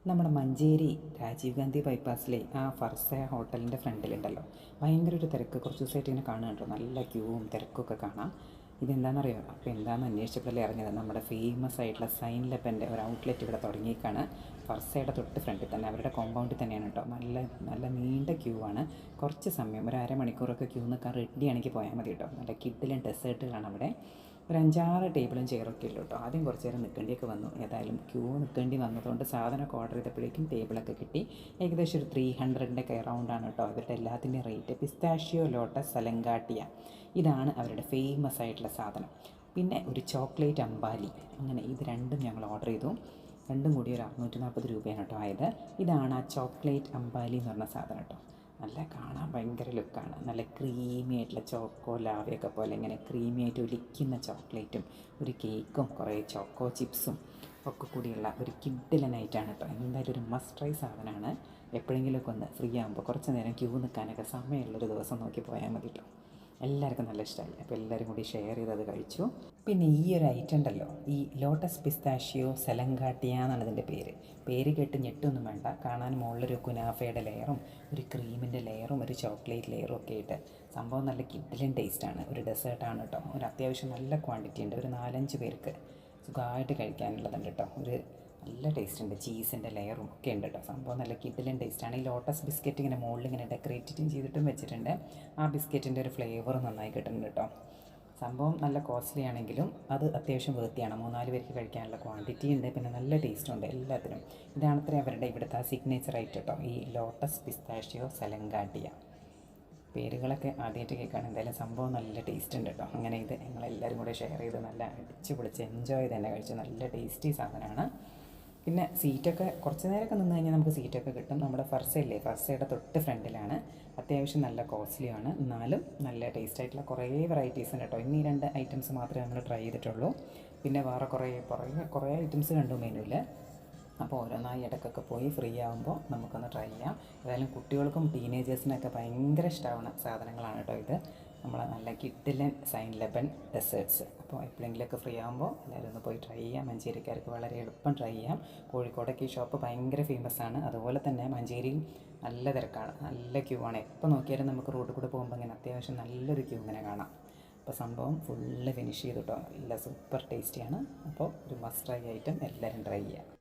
നമ്മുടെ മഞ്ചേരി രാജീവ് ഗാന്ധി ബൈപ്പാസിലെ ആ ഫർസ ഹോട്ടലിൻ്റെ ഫ്രണ്ടിലുണ്ടല്ലോ, ഭയങ്കര ഒരു തിരക്ക്. കുറച്ച് ദിവസമായിട്ട് ഇങ്ങനെ കാണുന്നുണ്ടോ, നല്ല ക്യൂവും തിരക്കൊക്കെ കാണാം. ഇതെന്താണെന്നറിയോ? അപ്പോൾ എന്താണെന്ന് അന്വേഷിച്ചപ്പോഴല്ലേ അറിഞ്ഞത്, നമ്മുടെ ഫേമസ് ആയിട്ടുള്ള സൈൻ ലബൻ്റെ ഒരു ഔട്ട്ലെറ്റ് ഇവിടെ തുടങ്ങിയേക്കാണ്. ഫർസയുടെ തൊട്ട് ഫ്രണ്ടിൽ തന്നെ, അവരുടെ കോമ്പൗണ്ടിൽ തന്നെയാണ് കേട്ടോ. നല്ല നല്ല നീണ്ട ക്യൂ ആണ്. കുറച്ച് സമയം, ഒരു അരമണിക്കൂറൊക്കെ ക്യൂ നിൽക്കാൻ റെഡിയാണെങ്കിൽ പോയാൽ മതി കേട്ടോ. നല്ല കിഡിലും ഡെസേർട്ടുകളാണ് അവിടെ. ഒരു 5-6 ടേബിളും ചെയറൊക്കെ ഉള്ളൂ കേട്ടോ. ആദ്യം കുറച്ച് നേരം നിൽക്കേണ്ടിയൊക്കെ വന്നു. ഏതായാലും ക്യൂ നിൽക്കേണ്ടി വന്നതുകൊണ്ട് സാധനമൊക്കെ ഓർഡർ ചെയ്തപ്പോഴേക്കും ടേബിളൊക്കെ കിട്ടി. ഏകദേശം ഒരു 300ൻ്റെ റൗണ്ടാണ് കേട്ടോ ഇവരുടെ എല്ലാത്തിൻ്റെയും റേറ്റ്. പിസ്താഷ്യോ ലോട്ടസ് സലങ്കാട്ടിയ, ഇതാണ് അവരുടെ ഫേമസ് ആയിട്ടുള്ള സാധനം. പിന്നെ ഒരു ചോക്ലേറ്റ് അമ്പാലി, അങ്ങനെ ഇത് രണ്ടും ഞങ്ങൾ ഓർഡർ ചെയ്തു. രണ്ടും കൂടി ഒരു 640 രൂപയാണ് കേട്ടോ ആയത്. ഇതാണ് ആ ചോക്ലേറ്റ് അമ്പാലി എന്ന് പറഞ്ഞ സാധനം കേട്ടോ. നല്ല കാണാൻ ഭയങ്കര ലുക്കാണ്. നല്ല ക്രീമി ആയിട്ടുള്ള ചോക്കോ ലാവയൊക്കെ പോലെ ഇങ്ങനെ ക്രീമി ആയിട്ട് ഒലിക്കുന്ന ചോക്ലേറ്റും ഒരു കേക്കും കുറേ ചോക്കോ ചിപ്സും ഒക്കെ കൂടിയുള്ള ഒരു കിഡിലനായിട്ടാണ് കേട്ടോ. എന്തായാലും ഒരു മസ്റ്റ് ട്രൈ സാധനമാണ്. എപ്പോഴെങ്കിലുമൊക്കെ ഒന്ന് ഫ്രീ ആകുമ്പോൾ കുറച്ച് നേരം ക്യൂ നിൽക്കാനൊക്കെ സമയമുള്ളൊരു ദിവസം നോക്കി പോയാൽ മതി കേട്ടോ. എല്ലാവർക്കും നല്ല ഇഷ്ടമായി. അപ്പോൾ എല്ലാവരും കൂടി ഷെയർ ചെയ്തത് കഴിച്ചു. പിന്നെ ഈ ഒരു ഐറ്റം ഉണ്ടല്ലോ, ഈ ലോട്ടസ് പിസ്താഷ്യോ സെലങ്കാട്ടിയ എന്നാണ് ഇതിൻ്റെ പേര് കേട്ട് ഞെട്ടൊന്നും വേണ്ട. കാണാൻ മുകളിലൊരു കുനാഫയുടെ ലെയറും ഒരു ക്രീമിൻ്റെ ലെയറും ഒരു ചോക്ലേറ്റ് ലെയറും ഒക്കെ ആയിട്ട് സംഭവം നല്ല കിഡിലൻ ടേസ്റ്റാണ്. ഒരു ഡെസേർട്ടാണ് കേട്ടോ. ഒരു അത്യാവശ്യം നല്ല ക്വാണ്ടിറ്റി ഉണ്ട്. ഒരു 4-5 പേർക്ക് സുഖമായിട്ട് കഴിക്കാനുള്ളതുണ്ട് കേട്ടോ. ഒരു നല്ല ടേസ്റ്റ് ഉണ്ട്. ചീസിൻ്റെ ലെയറും ഒക്കെ ഉണ്ട് കേട്ടോ. സംഭവം നല്ല കിഡിലൻ ടേസ്റ്റാണ്. ഈ ലോട്ടസ് ബിസ്ക്കറ്റ് ഇങ്ങനെ മുകളിൽ ഇങ്ങനെ ഡെക്കറേറ്റ് ചെയ്തിട്ടും വെച്ചിട്ടുണ്ട്. ആ ബിസ്ക്കറ്റിൻ്റെ ഒരു ഫ്ലേവർ നന്നായി കിട്ടുന്നുണ്ട് കേട്ടോ. സംഭവം നല്ല കോസ്റ്റ്ലി ആണെങ്കിലും അത് അത്യാവശ്യം വൃത്തിയാണ്. 3-4 പേർക്ക് കഴിക്കാനുള്ള ക്വാണ്ടിറ്റി ഉണ്ട്. പിന്നെ നല്ല ടേസ്റ്റും ഉണ്ട് എല്ലാത്തിനും. ഇതാണത്രേ അവരുടെ ഇവിടുത്തെ സിഗ്നേച്ചർ ആയിട്ട് കേട്ടോ, ഈ ലോട്ടസ് പിസ്താഷ്യോ സെലങ്കാട്ടിയ. പേരുകളൊക്കെ ആദ്യമായിട്ട് കേൾക്കുകയാണ്. എന്തായാലും സംഭവം നല്ല ടേസ്റ്റ് ഉണ്ട് കേട്ടോ. അങ്ങനെ ഇത് ഞങ്ങളെല്ലാവരും കൂടെ ഷെയർ ചെയ്ത് നല്ല അടിച്ച് പൊളിച്ച് എൻജോയ് തന്നെ കഴിച്ചു. നല്ല ടേസ്റ്റി സാധനമാണ്. പിന്നെ സീറ്റൊക്കെ കുറച്ച് നേരമൊക്കെ നിന്ന് കഴിഞ്ഞാൽ നമുക്ക് സീറ്റൊക്കെ കിട്ടും. നമ്മുടെ ഫർസയില്ലേ, ഫർസയുടെ തൊട്ട് ഫ്രണ്ടിലാണ്. അത്യാവശ്യം നല്ല കോസ്റ്റ്ലിയാണ്, എന്നാലും നല്ല ടേസ്റ്റ് ആയിട്ടുള്ള കുറേ വെറൈറ്റീസ് ഉണ്ട് കേട്ടോ. ഇനി 2 ഐറ്റംസ് മാത്രമേ നമ്മൾ ട്രൈ ചെയ്തിട്ടുള്ളൂ. പിന്നെ വേറെ കുറേ ഐറ്റംസ് കണ്ടു മെനുവിൽ. അപ്പോൾ ഓരോന്നായി ഇടയ്ക്കൊക്കെ പോയി ഫ്രീ ആകുമ്പോൾ നമുക്കൊന്ന് ട്രൈ ചെയ്യാം. ഏതായാലും കുട്ടികൾക്കും ടീനേജേഴ്സിനൊക്കെ ഭയങ്കര ഇഷ്ടമാവുന്ന സാധനങ്ങളാണ് കേട്ടോ ഇത്. നമ്മളെ നല്ല കിഡിലൻ സൈൻ ലബൻ ഡെസേർട്ട്സ്. അപ്പോൾ എപ്പോഴെങ്കിലുമൊക്കെ ഫ്രീ ആകുമ്പോൾ എല്ലാവരും ഒന്ന് പോയി ട്രൈ ചെയ്യാം. മഞ്ചേരിക്കാർക്ക് വളരെ എളുപ്പം ട്രൈ ചെയ്യാം. കോഴിക്കോടൊക്കെ ഈ ഷോപ്പ് ഭയങ്കര ഫേമസ് ആണ്. അതുപോലെ തന്നെ മഞ്ചേരിയിൽ നല്ല തിരക്കാണ്, നല്ല ക്യൂ ആണ്. എപ്പോൾ നോക്കിയാലും നമുക്ക് റോഡിൽ കൂടെ പോകുമ്പോൾ ഇങ്ങനെ അത്യാവശ്യം നല്ലൊരു ക്യൂ ഇങ്ങനെ കാണാം. അപ്പോൾ സംഭവം ഫുള്ള് ഫിനിഷ് ചെയ്തു കേട്ടോ. നല്ല സൂപ്പർ ടേസ്റ്റിയാണ്. അപ്പോൾ ഒരു മസ്റ്റ് ട്രൈ ഐറ്റം എല്ലാവരും ട്രൈ ചെയ്യാം.